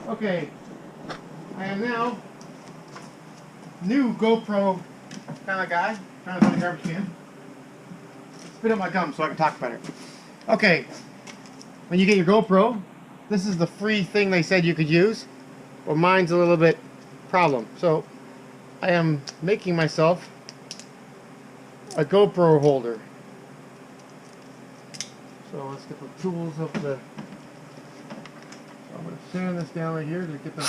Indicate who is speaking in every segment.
Speaker 1: Okay, I am now new GoPro kind of guy, trying to find a garbage can. Spit up my gum so I can talk better. Okay, when you get your GoPro, this is the free thing they said you could use. Well, mine's a little bit problem. So I am making myself a GoPro holder. So let's get the tools of the. I'm going to sand this down right here to get the.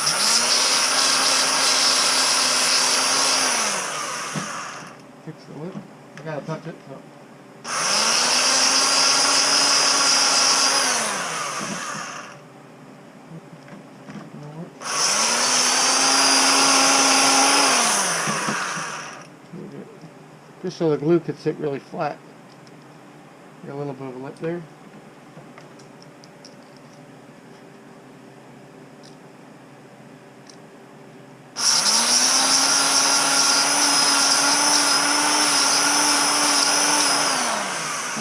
Speaker 1: Fix the lip. I gotta touch it. So. Just so the glue could sit really flat. Got a little bit of a lip there.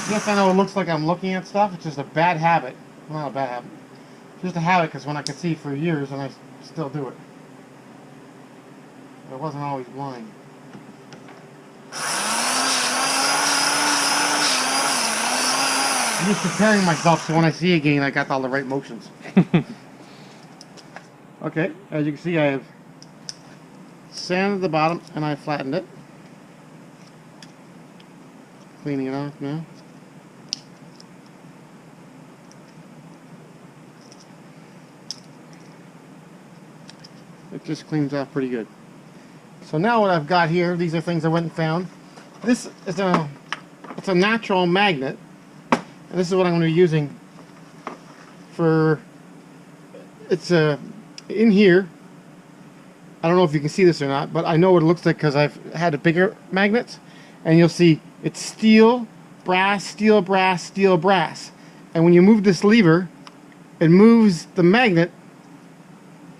Speaker 1: Yes, I know it looks like I'm looking at stuff. It's just a bad habit. Well, not a bad habit. It's just a habit because when I could see for years and I still do it. I wasn't always blind. I'm just preparing myself so when I see again I got all the right motions. Okay, as you can see I have sanded the bottom and I flattened it. Cleaning it off now. It just cleans off pretty good. So now what I've got here, these are things I went and found. This is it's a natural magnet, and this is what I'm going to be using for. It's in here. I don't know if you can see this or not, but I know what it looks like because I've had a bigger magnets, and you'll see it's steel, brass, steel, brass, steel, brass, and when you move this lever, it moves the magnet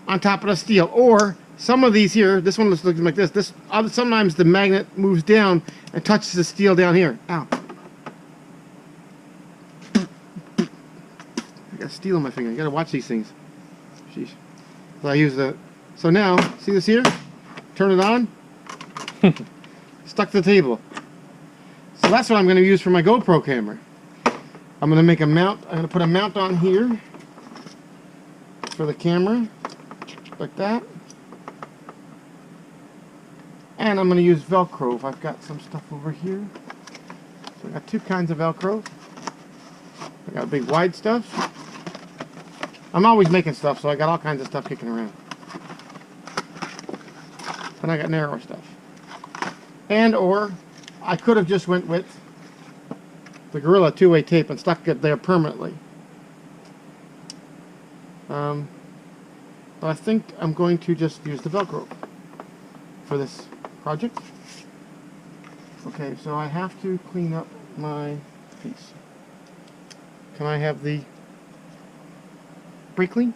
Speaker 1: on top of the steel. Or some of these here, this one looks like this. Sometimes the magnet moves down and touches the steel down here. Ow! I got steel in my finger. You gotta watch these things. Sheesh. So I use the. So now, see this here? Turn it on. Stuck to the table. So that's what I'm going to use for my GoPro camera. I'm going to make a mount. I'm going to put a mount on here for the camera, like that. And I'm going to use Velcro. I've got some stuff over here. So I got two kinds of Velcro. I got big wide stuff. I'm always making stuff, so I got all kinds of stuff kicking around. And I got narrow stuff. And or I could have just went with the Gorilla two-way tape and stuck it there permanently. But I think I'm going to just use the Velcro for this project. Okay, so I have to clean up my piece. Can I have the brake clean?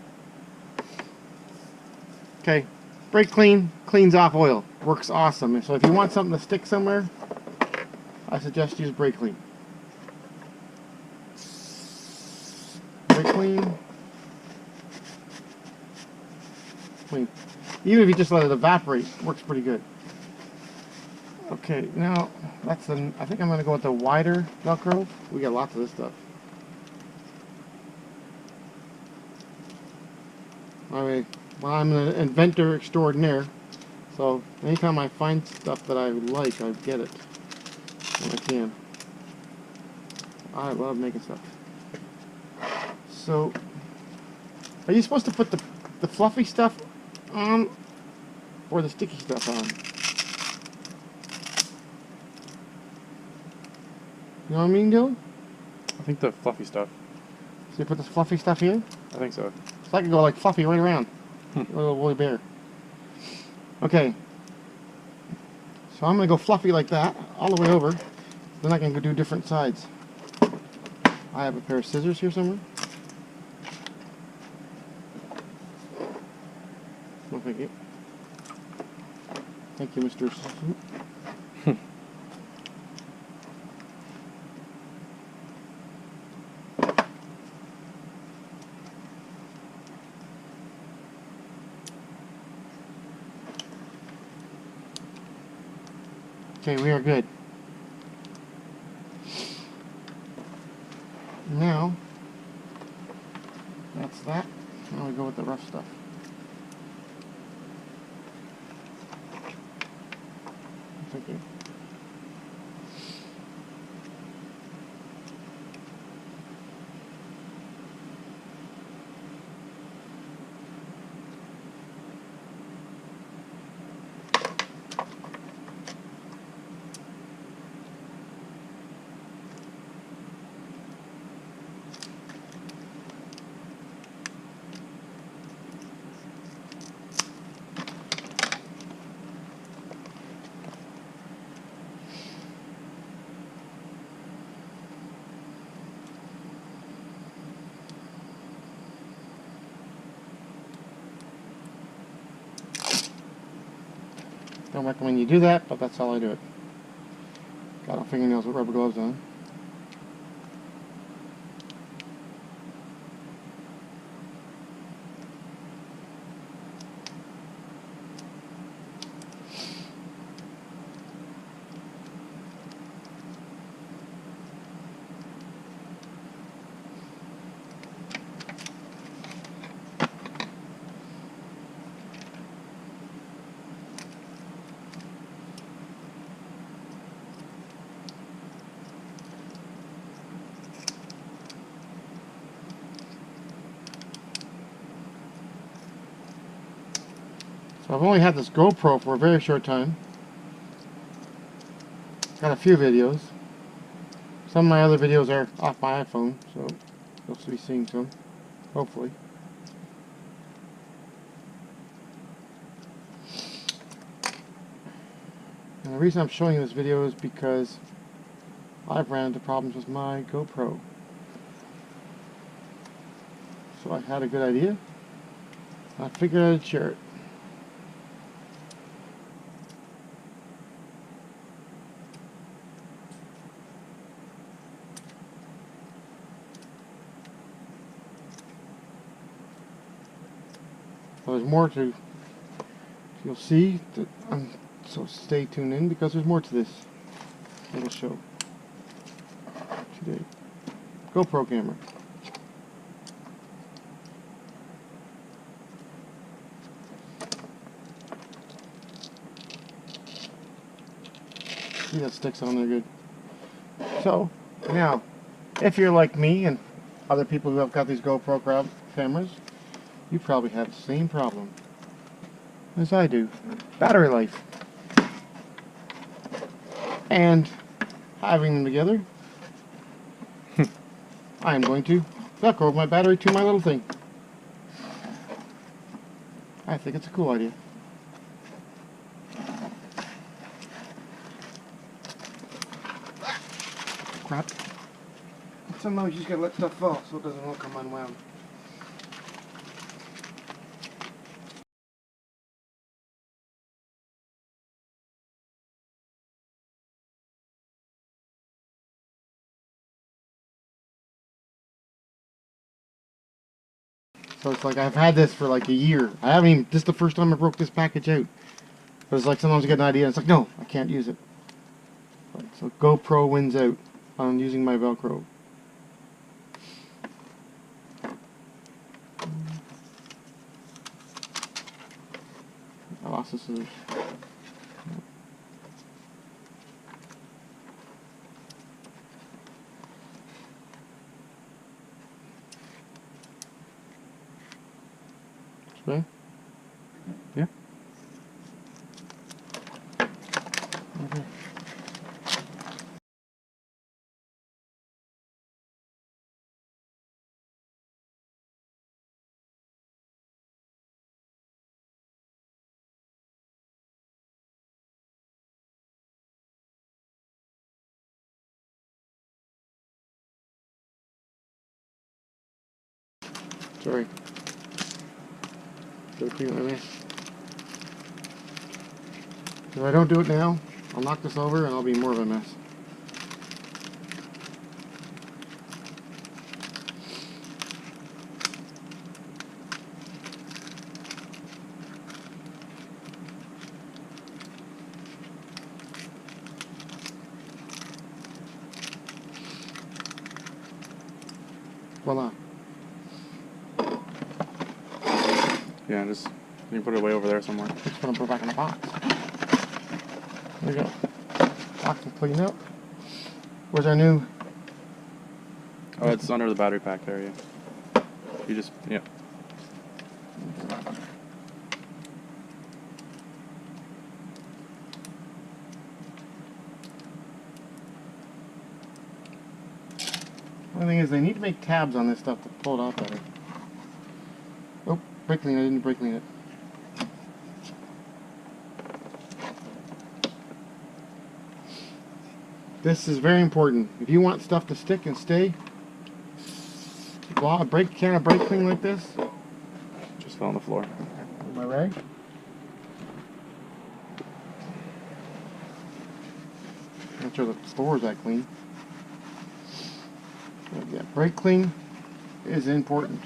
Speaker 1: Okay, brake clean cleans off oil. Works awesome. So if you want something to stick somewhere, I suggest use brake clean. Brake clean. Clean. Even if you just let it evaporate, works pretty good. Okay, now that's the. I think I'm going to go with the wider Velcro. We got lots of this stuff. Alright, well, I'm an inventor extraordinaire, so anytime I find stuff that I like, I get it when I can. I love making stuff. So, are you supposed to put the fluffy stuff on or the sticky stuff on? You know what I mean, Dylan?
Speaker 2: I think the fluffy stuff.
Speaker 1: So you put this fluffy stuff here?
Speaker 2: I think so.
Speaker 1: So I can go like fluffy right around. A little woolly bear. Okay. So I'm going to go fluffy like that, all the way over. Then I can go do different sides. I have a pair of scissors here somewhere. No, thank you. Thank you, Mr. Okay, we are good. Now, that's that. Now we go with the rough stuff. That's okay. Don't recommend you do that, but that's how I do it. Got our fingernails with rubber gloves on. So I've only had this GoPro for a very short time. Got a few videos. Some of my other videos are off my iPhone, so you'll be seeing some, hopefully. And the reason I'm showing you this video is because I've ran into problems with my GoPro. So I had a good idea. I figured I'd share it. So there's more to, you'll see, so stay tuned in because there's more to this little show today. GoPro camera. See, that sticks on there good. So, now, if you're like me and other people who have got these GoPro cameras, you probably have the same problem as I do. Battery life. And having them together, I am going to velcro my battery to my little thing. I think it's a cool idea. Crap. Sometimes you just gotta let stuff fall so it doesn't all come unwound. So it's like I've had this for like a year. I haven't even, this is the first time I broke this package out. But it's like sometimes I get an idea and it's like, no, I can't use it. So GoPro wins out on using my Velcro. I lost the scissors. Okay.
Speaker 2: Yeah.
Speaker 1: Okay. Sorry. Gotta clean my mess. If I don't do it now, I'll knock this over and I'll be more of a mess. Voila.
Speaker 2: Yeah, just you can put it way over there somewhere.
Speaker 1: Just gonna put it back in the box. There you go. Box is cleaned up. Where's our new?
Speaker 2: Oh, it's under the battery pack there, yeah. You just, yeah.
Speaker 1: The thing is, they need to make tabs on this stuff to pull it out better. Oh, brake clean, I didn't brake clean it. This is very important. If you want stuff to stick and stay, a can of brake clean like this.
Speaker 2: Just fell on the floor.
Speaker 1: My rag. Not sure the floor is that clean. But yeah, brake clean is important.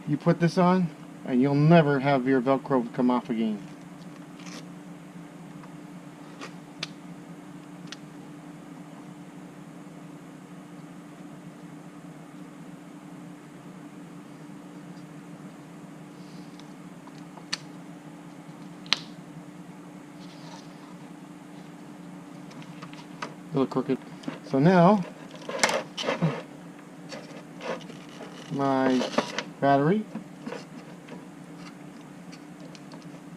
Speaker 1: You put this on, and you'll never have your Velcro come off again. A little crooked. So now, my battery.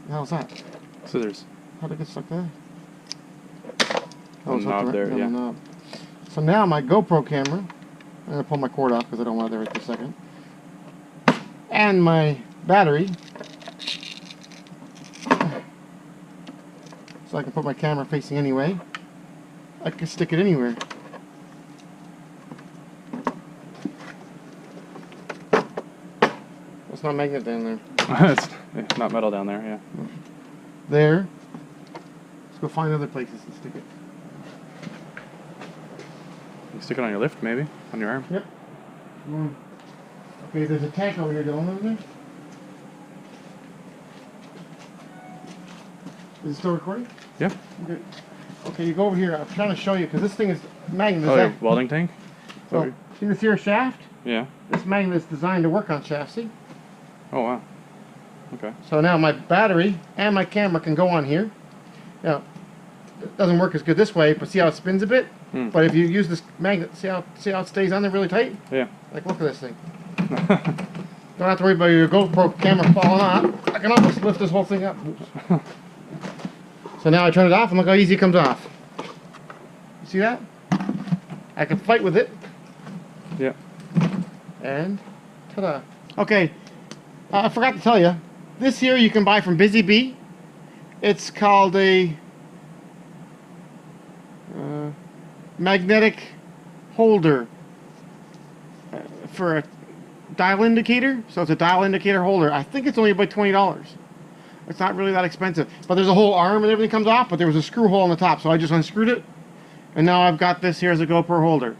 Speaker 1: How's that?
Speaker 2: Scissors.
Speaker 1: How'd it get stuck there?
Speaker 2: On
Speaker 1: it's
Speaker 2: the knob
Speaker 1: hooked
Speaker 2: there,
Speaker 1: on
Speaker 2: yeah.
Speaker 1: the knob. So now my GoPro camera, I'm going to pull my cord off because I don't want it there right this second. And my battery. So I can put my camera facing anyway. I can stick it anywhere. There's no magnet down there.
Speaker 2: It's not metal down there, yeah.
Speaker 1: There. Let's go find other places to stick it.
Speaker 2: You stick it on your lift, maybe? On your arm?
Speaker 1: Yep. Okay, there's a tank over here, Dylan, isn't there? Is it still recording?
Speaker 2: Yeah.
Speaker 1: Okay. Okay, you go over here. I'm trying to show you because this thing is magnet.
Speaker 2: Oh, your welding tank?
Speaker 1: So, see this here shaft?
Speaker 2: Yeah.
Speaker 1: This magnet is designed to work on shafts, see?
Speaker 2: Oh, wow. Okay.
Speaker 1: So now my battery and my camera can go on here. Now, it doesn't work as good this way, but see how it spins a bit? But if you use this magnet, see how it stays on there really tight?
Speaker 2: Yeah.
Speaker 1: Like, look at this thing. Don't have to worry about your GoPro camera falling off. I can almost lift this whole thing up. Oops. So now I turn it off and look how easy it comes off. You see that? I can fight with it.
Speaker 2: Yeah.
Speaker 1: And ta-da. Okay, I forgot to tell you, this here you can buy from Busy Bee. It's called a magnetic holder for a dial indicator. So it's a dial indicator holder. I think it's only about $20. It's not really that expensive. But there's a whole arm and everything comes off, but there was a screw hole on the top, so I just unscrewed it. And now I've got this here as a GoPro holder.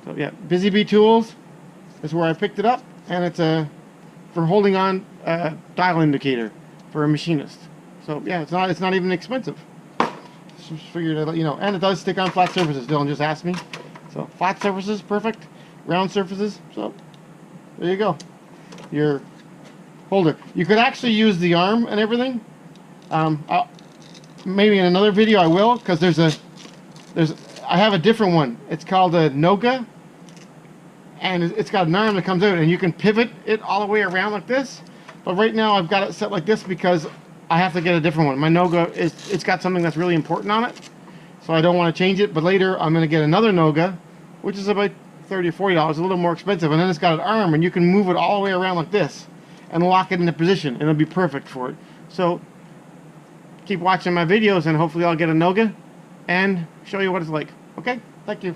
Speaker 1: So yeah, Busy Bee Tools is where I picked it up, and it's for holding on a dial indicator for a machinist. So yeah, it's not even expensive. Just figured I'd let you know. And it does stick on flat surfaces. Dylan just asked me. So flat surfaces, perfect. Round surfaces, so there you go. Your holder. You could actually use the arm and everything. Maybe in another video I will, because I have a different one. It's called a Noga, and it's got an arm that comes out, and you can pivot it all the way around like this. But right now I've got it set like this because I have to get a different one. My Noga it's got something that's really important on it, so I don't want to change it. But later I'm going to get another Noga, which is about $30 or $40, a little more expensive, and then it's got an arm, and you can move it all the way around like this and lock it into position, and it'll be perfect for it. So keep watching my videos, and hopefully I'll get a Noga and show you what it's like. Okay, thank you.